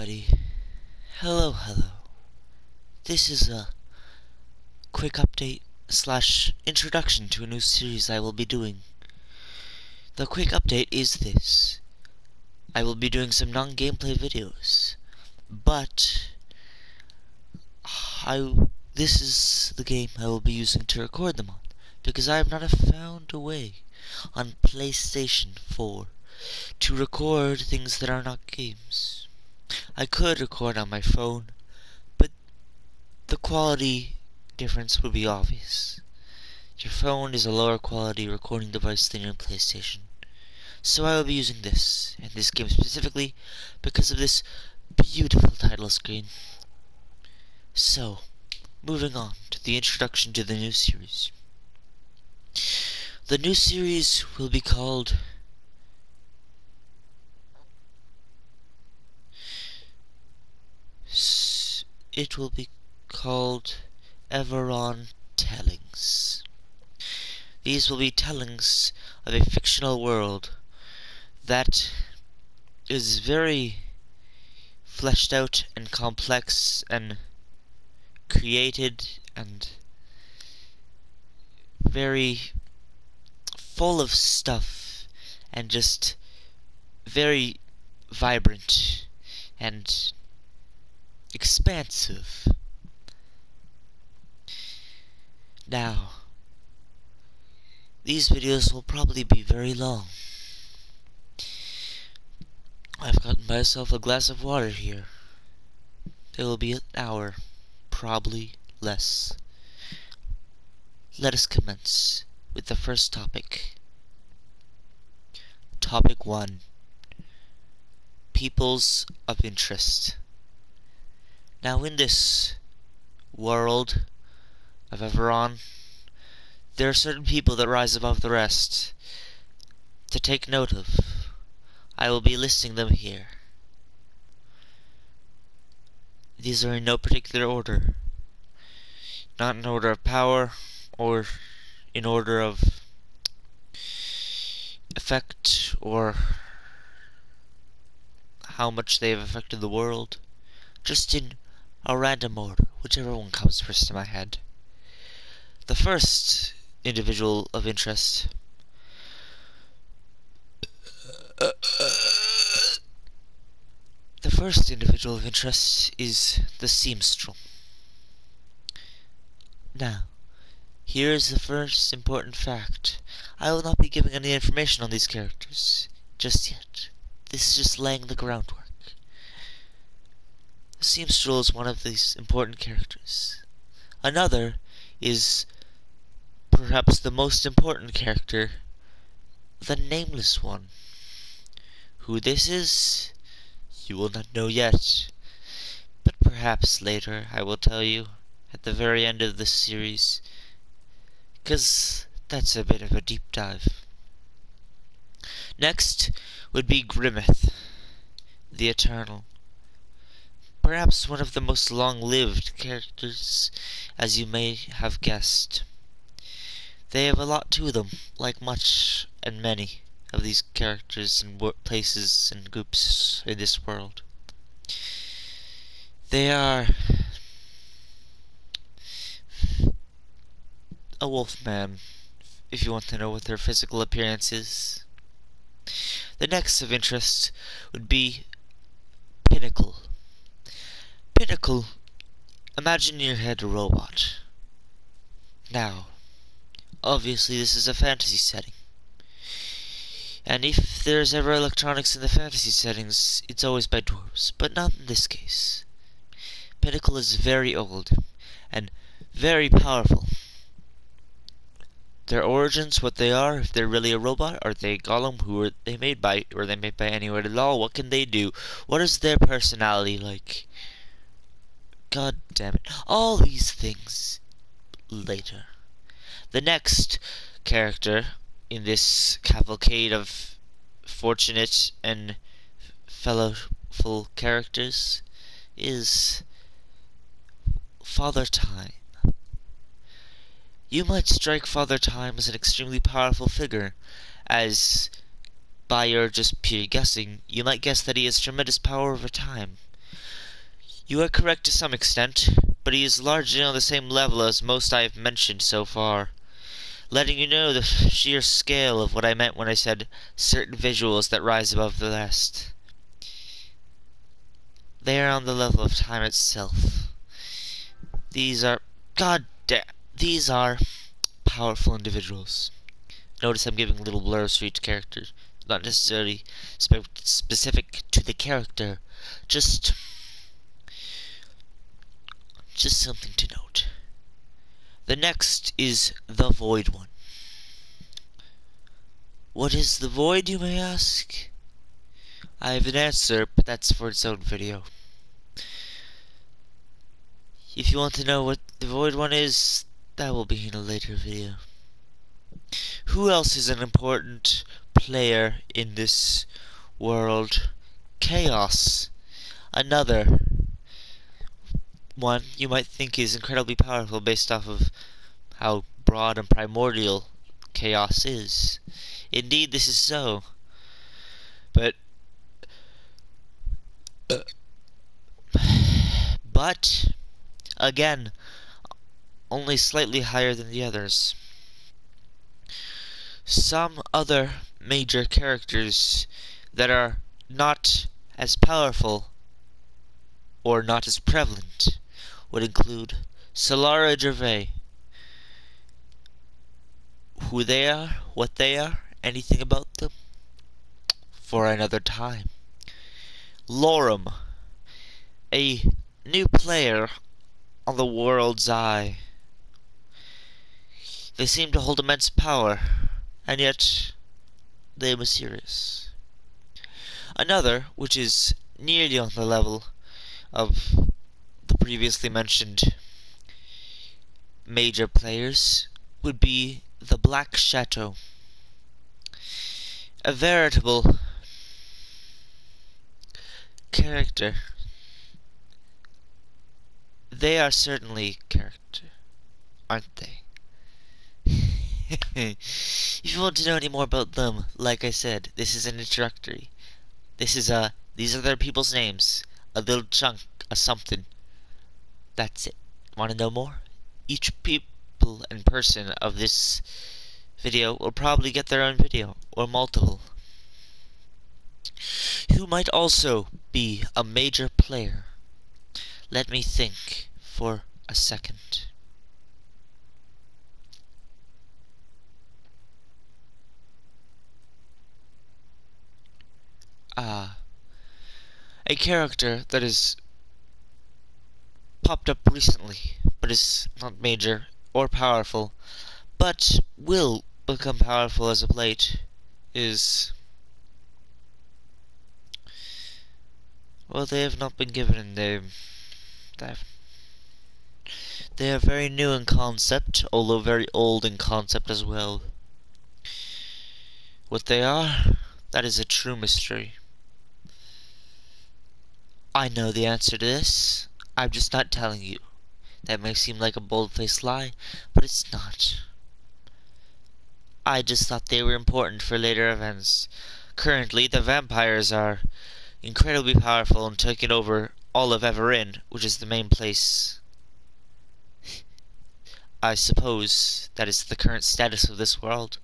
everybody. Hello. This is a quick update slash introduction to a new series I will be doing. The quick update is this. I will be doing some non-gameplay videos, but this is the game I will be using to record them on, because I have not found a way on PlayStation 4 to record things that are not games. I could record on my phone, but the quality difference would be obvious. Your phone is a lower quality recording device than your PlayStation. So I will be using this, and this game specifically, because of this beautiful title screen. So, moving on to the introduction to the new series. The new series will be called Everron Tellings. These will be tellings of a fictional world that is very fleshed out and complex and created and very full of stuff and just very vibrant and expansive. Now, these videos will probably be very long. I've gotten myself a glass of water here. It will be an hour, probably less. Let us commence with the first topic. Topic 1. Peoples of Interest. Now in this world of Everron, there are certain people that rise above the rest. To take note of, I will be listing them here. These are in no particular order. Not in order of power, or in order of effect, or how much they have affected the world. Just in a random order, whichever one comes first in my head. The first individual of interest is the seamstream. Now, here is the first important fact. I will not be giving any information on these characters just yet. This is just laying the groundwork. The seamstress is one of these important characters. Another is perhaps the most important character, the Nameless One. Who this is, you will not know yet, but perhaps later I will tell you at the very end of this series, because that's a bit of a deep dive. Next would be Grimmeth, the Eternal. Perhaps one of the most long-lived characters, as you may have guessed. They have a lot to them, like much and many of these characters and places and groups in this world. They are a wolfman, if you want to know what their physical appearance is. The next of interest would be Pinnacle. Pinnacle, imagine in your head a robot. Now, obviously this is a fantasy setting. And if there's ever electronics in the fantasy settings, it's always by dwarves, but not in this case. Pinnacle is very old and very powerful. Their origins, what they are, if they're really a robot, are they Gollum, who are they made by, or are they made by anyone at all? What can they do? What is their personality like? God damn it. All these things later. The next character in this cavalcade of fortunate and fellowful characters is Father Time. You might strike Father Time as an extremely powerful figure, by your just pure guessing, you might guess that he has tremendous power over time. You are correct to some extent, but he is largely on the same level as most I have mentioned so far, letting you know the sheer scale of what I meant when I said certain visuals that rise above the rest. They are on the level of time itself. These are, god damn, these are powerful individuals. Notice I'm giving little blurs for each character, not necessarily specific to the character, just something to note. The next is the Void One. What is the Void, you may ask? I have an answer, but that's for its own video. If you want to know what the Void One is, that will be in a later video. Who else is an important player in this world? Chaos. Another one you might think is incredibly powerful based off of how broad and primordial chaos is. Indeed, this is so. But again, only slightly higher than the others. Some other major characters that are not as powerful or not as prevalent would include Solara Gervais. Who they are, what they are, anything about them, for another time. Lorem, a new player on the world's eye. They seem to hold immense power, and yet they are mysterious. Another, which is nearly on the level of the previously mentioned major players, would be the Black Chateau. A veritable character. They are certainly character, aren't they? If you want to know any more about them, like I said, this is an introductory. These are their people's names. A little chunk of something. That's it. Want to know more? Each people and person of this video will probably get their own video, or multiple. Who might also be a major player? Let me think for a second. A character that has popped up recently, but is not major or powerful, but will become powerful as of late, is... well, they have not been given a name. They are very new in concept, although very old in concept as well. What they are, that is a true mystery. I know the answer to this. I'm just not telling you. That may seem like a bold-faced lie, but it's not. I just thought they were important for later events. Currently, the vampires are incredibly powerful and taking over all of Everin, which is the main place. I suppose that is the current status of this world,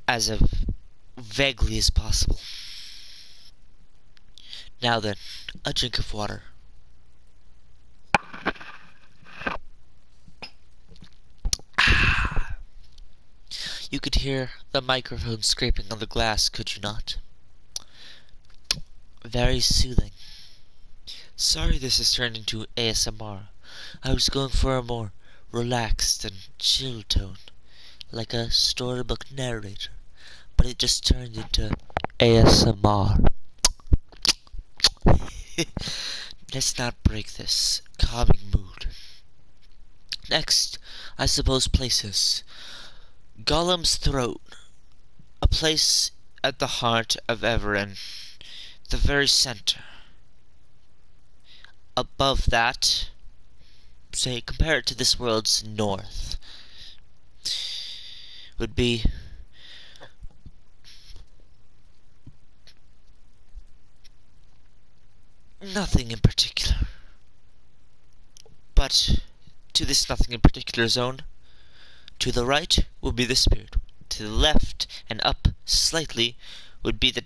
as of vaguely as possible. Now then, a drink of water. You could hear the microphone scraping on the glass, could you not? Very soothing. Sorry this has turned into ASMR. I was going for a more relaxed and chill tone, like a storybook narrator, but it just turned into ASMR. Let's not break this calming mood. Next, I suppose places. Gollum's Throat, a place at the heart of Everin, the very center. Above that, say, compare it to this world's north, would be nothing in particular. But to this nothing in particular zone, to the right would be the spirit. To the left and up slightly would be the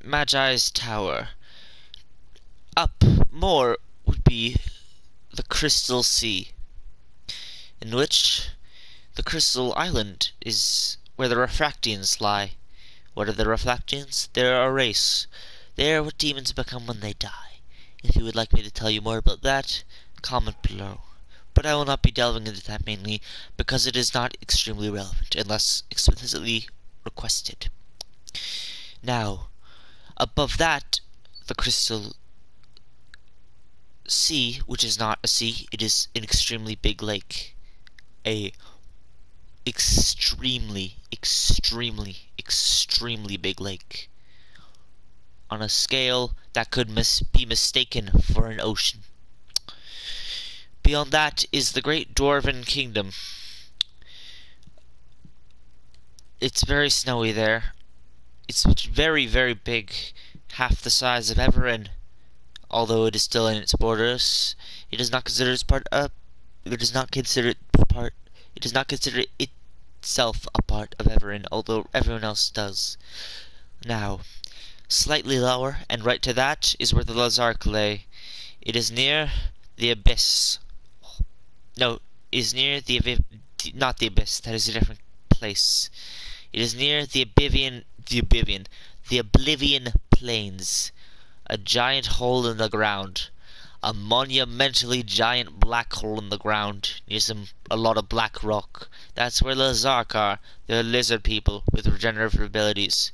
Magi's Tower. Up more would be the Crystal Sea, in which the Crystal Island is where the Refractians lie. What are the Refractians? They're a race. They are what demons become when they die. If you would like me to tell you more about that, comment below. But I will not be delving into that mainly because it is not extremely relevant unless explicitly requested. Now, above that, the Crystal Sea, which is not a sea, it is an extremely big lake. A extremely big lake. On a scale that could be mistaken for an ocean. Beyond that is the great Dwarven Kingdom. It's very snowy there. It's very, very big. Half the size of everron. Although it is still in its borders, it does not consider itself a part of everron, although everyone else does. Now, slightly lower, and right to that, is where the Lazark lay. It is near the abyss. No, it is near not the abyss, that is a different place. It is near the Oblivion Plains. A giant hole in the ground. A monumentally giant black hole in the ground near a lot of black rock. That's where the Lazark are. They're lizard people with regenerative abilities.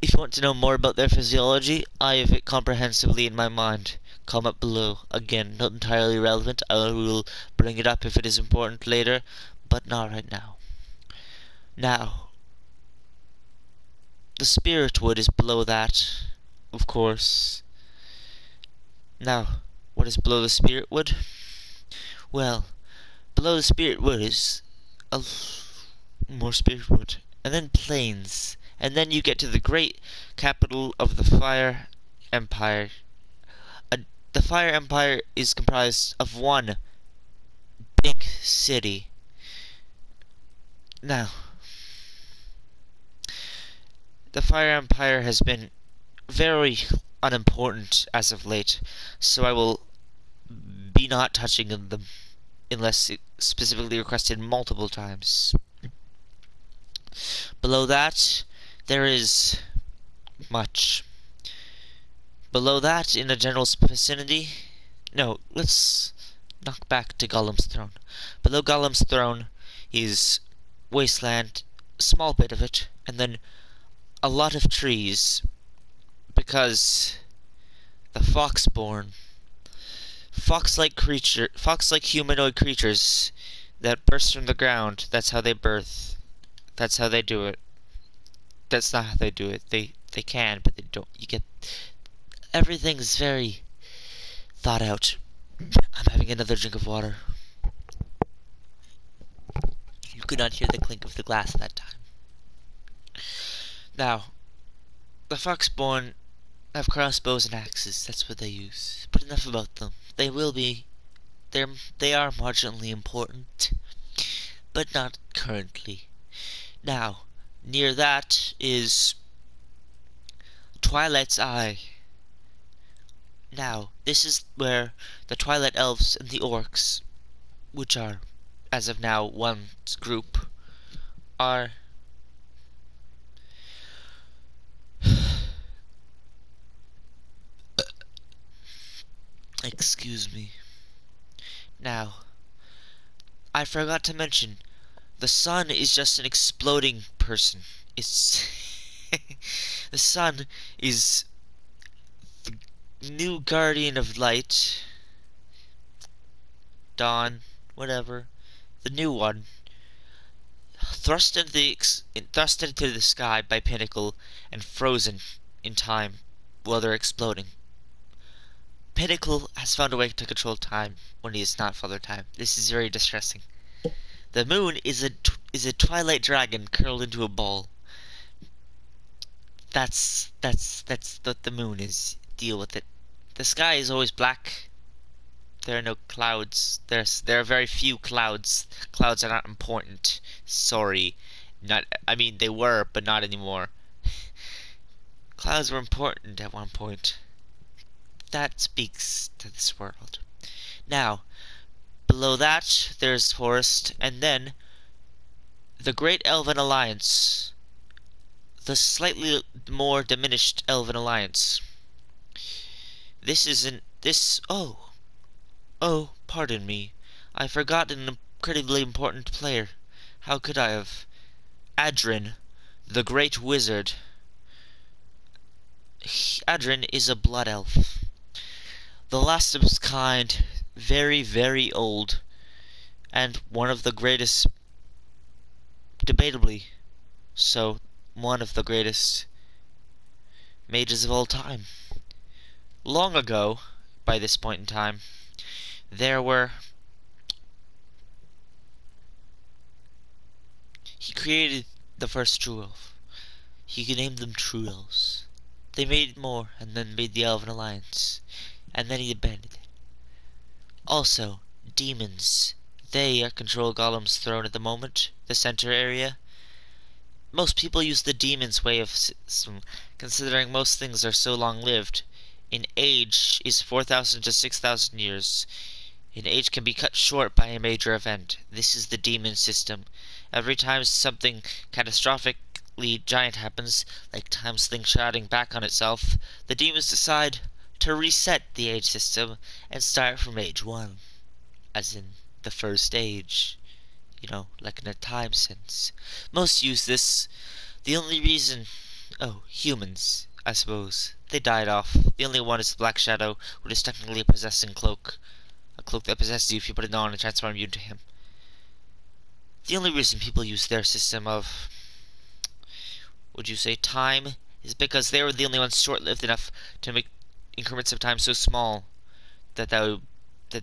If you want to know more about their physiology, I have it comprehensively in my mind. Comment below. Again, not entirely relevant. I will bring it up if it is important later, but not right now. Now, the Spirit Wood is below that, of course. Now, what is below the Spirit Wood? Well, below the Spirit Wood is more Spirit Wood, and then plains, and then you get to the great capital of the Fire Empire. The Fire Empire is comprised of one big city. Now, the Fire Empire has been very unimportant as of late, so I will be not touching on them unless specifically requested multiple times. Below that, there is much. Below that, in a general vicinity, no, let's knock back to Gollum's throne. Below Gollum's throne is wasteland, a small bit of it, and then a lot of trees, because the Foxborn, fox-like humanoid creatures that burst from the ground. That's how they birth. That's how they do it. That's not how they do it. They can, but they don't. Everything's very thought out. I'm having another drink of water. You could not hear the clink of the glass that time. Now, the Foxborn have crossbows and axes. That's what they use. But enough about them. They are marginally important, but not currently. Now, near that is Twilight's Eye. Now, this is where the Twilight Elves and the Orcs, which are, as of now, one group, are excuse me. Now, I forgot to mention, the sun is just an exploding person. It's the sun is the new guardian of light, dawn, whatever, the new one, thrust into the sky by Pinnacle and frozen in time while they're exploding. Pinnacle has found a way to control time when he is not Father Time. This is very distressing. The moon is a twilight dragon curled into a ball. That's what the moon is. Deal with it. The sky is always black. There are no clouds. There are very few clouds. Clouds are not important. Sorry. Not I mean they were, but not anymore. Clouds were important at one point. That speaks to this world. Now, below that there's forest, and then the Great Elven Alliance. The slightly more diminished Elven Alliance. This isn't this Oh, pardon me. I forgot an incredibly important player. How could I have? Adrin, the Great Wizard. Adrin is a blood elf. The last of his kind, very, very old, and one of the greatest, debatably so, one of the greatest mages of all time. Long ago, by this point in time, he created the first true elf. He could name them true elves. They made more, and then made the Elven Alliance, and then he abandoned it. Also, demons. They control Golem's throne at the moment, the center area. Most people use the demon's way of system, considering most things are so long-lived. In age is 4,000 to 6,000 years. An age can be cut short by a major event. This is the demon system. Every time something catastrophically giant happens, like time slingshotting back on itself, the demons decide to reset the age system and start from age 1. As in the first age. You know, like in a time sense. Most use this. The only reason... Oh, humans, I suppose. They died off. The only one is the Black Shadow, which is technically a possessing cloak. A cloak that possesses you if you put it on and transform you into him. The only reason people use their system of, would you say, time, is because they were the only ones short-lived enough to make increments of time so small that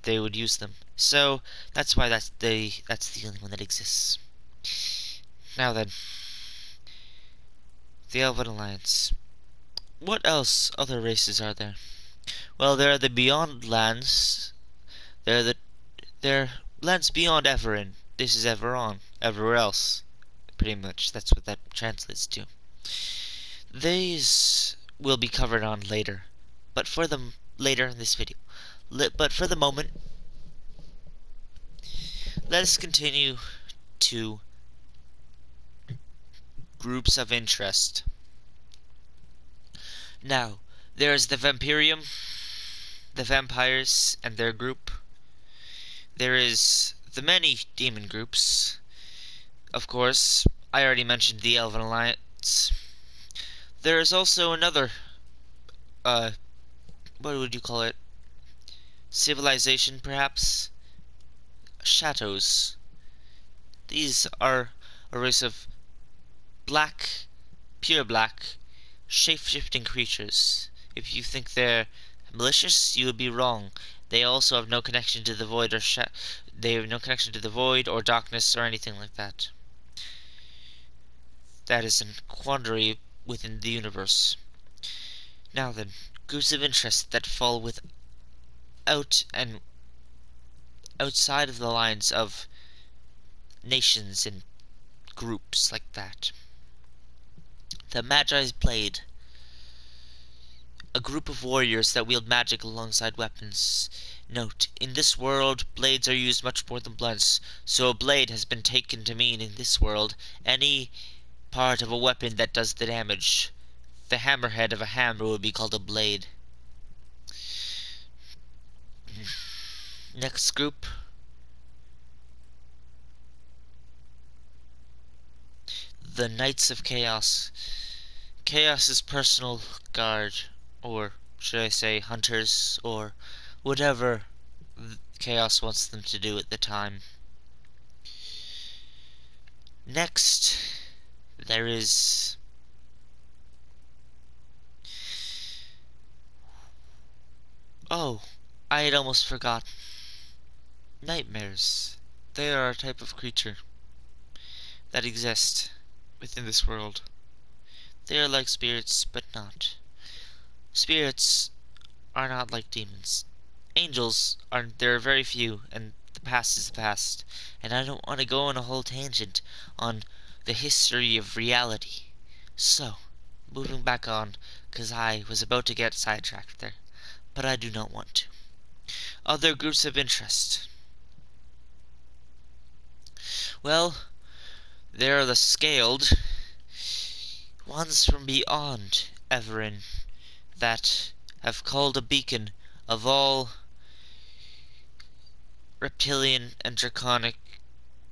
they would use them. So that's why that's the only one that exists. Now then, the Elven Alliance. What else other races are there? Well, there are the Beyond lands. They're lands beyond Everin. This is Everon. Everywhere else. Pretty much. That's what that translates to. These will be covered on later. But for them later in this video. But for the moment, let us continue to groups of interest. Now, there is the Vampirium, the vampires and their group. There is the many demon groups. Of course, I already mentioned the Elven Alliance. There is also another, what would you call it? Civilization, perhaps? Shadows. These are a race of black, pure black, shape-shifting creatures. If you think they're malicious, you would be wrong. They also have no connection to the void or they have no connection to the void or darkness or anything like that. That is a quandary within the universe. Now then, groups of interest that fall without and outside of the lines of nations and groups like that. The Magi's Blade. A group of warriors that wield magic alongside weapons. Note, in this world, blades are used much more than blunts, so a blade has been taken to mean in this world any part of a weapon that does the damage. The hammerhead of a hammer would be called a blade. Next group. The Knights of Chaos. Chaos's personal guard, or should I say hunters, or whatever Chaos wants them to do at the time. Next, there is oh, I had almost forgotten. Nightmares. They are a type of creature that exist within this world. They are like spirits, but not. Spirits are not like demons. Angels are there are very few, and the past is the past. And I don't want to go on a whole tangent on the history of reality. So, moving back on, because I was about to get sidetracked there, but I do not want to. Other groups of interest. Well, there are the scaled ones from beyond Everron that have called a beacon of all reptilian and draconic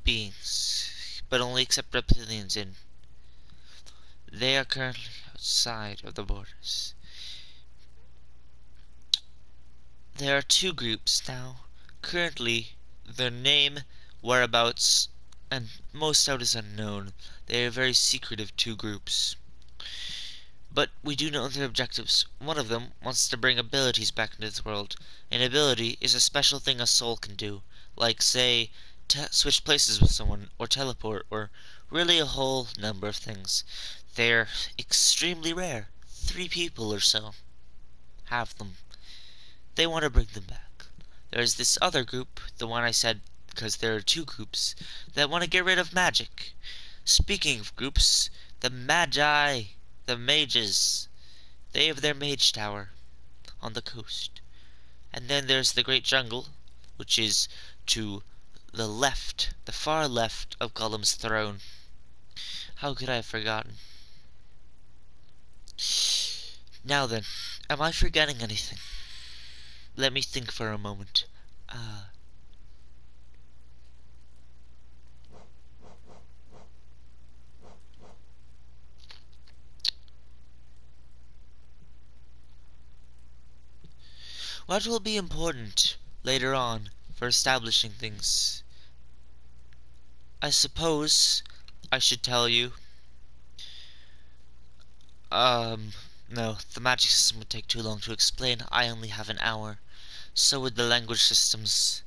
beings, but only accept reptilians in. They are currently outside of the borders. There are two groups now. Currently, their name, whereabouts, and most out is unknown. They are very secretive two groups. But we do know their objectives. One of them wants to bring abilities back into this world. An ability is a special thing a soul can do. Like, say, switch places with someone, or teleport, or really a whole number of things. They're extremely rare. 3 people or so have them. They want to bring them back. There's this other group, the one I said because there are 2 groups, that want to get rid of magic. Speaking of groups, the Magi, the mages, they have their mage tower on the coast. And then there's the Great Jungle, which is to the left, the far left of Gollum's throne. How could I have forgotten? Now then, am I forgetting anything? Let me think for a moment. What will be important later on for establishing things? I suppose I should tell you. No, the magic system would take too long to explain. I only have an hour. So would the language systems.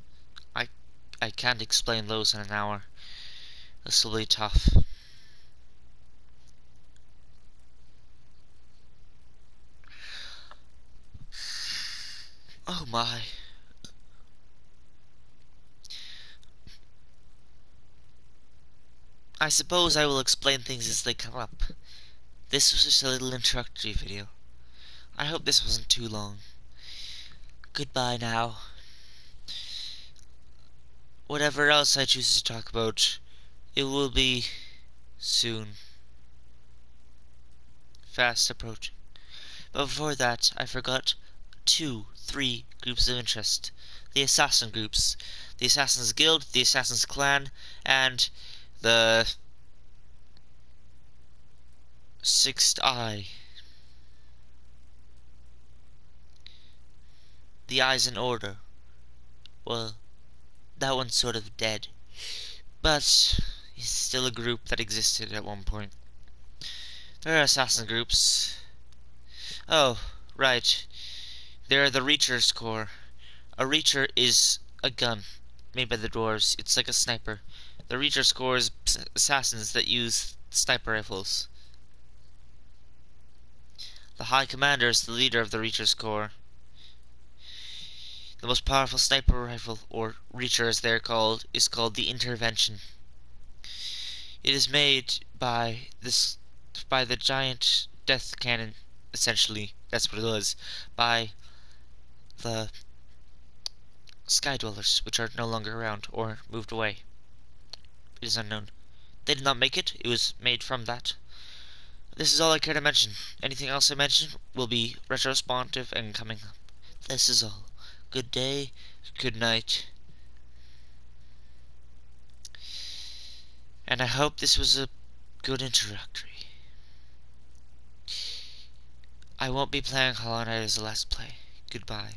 I can't explain those in an hour. This will be tough. Oh my. I suppose I will explain things as they come up. This was just a little introductory video. I hope this wasn't too long. Goodbye now. Whatever else I choose to talk about, it will be soon. Fast approaching. But before that, I forgot 3 groups of interest. The assassin groups. The Assassin's Guild, the Assassin's Clan, and the Sixth Eye. The Eyes in Order. Well, that one's sort of dead. But it's still a group that existed at one point. There are assassin groups. Oh, right. There are the Reacher's Corps. A Reacher is a gun made by the dwarves. It's like a sniper. The Reacher's Corps is assassins that use sniper rifles. The High Commander is the leader of the Reacher's Corps. The most powerful sniper rifle, or Reacher as they're called, is called the Intervention. It is made by the giant death cannon, essentially. That's what it was. By the Sky Dwellers, which are no longer around or moved away. It is unknown. They did not make it. It was made from that. This is all I care to mention. Anything else I mention will be retrospective and coming up. This is all. Good day, good night. And I hope this was a good introductory. I won't be playing Hollow Knight as a Let's Play. Goodbye.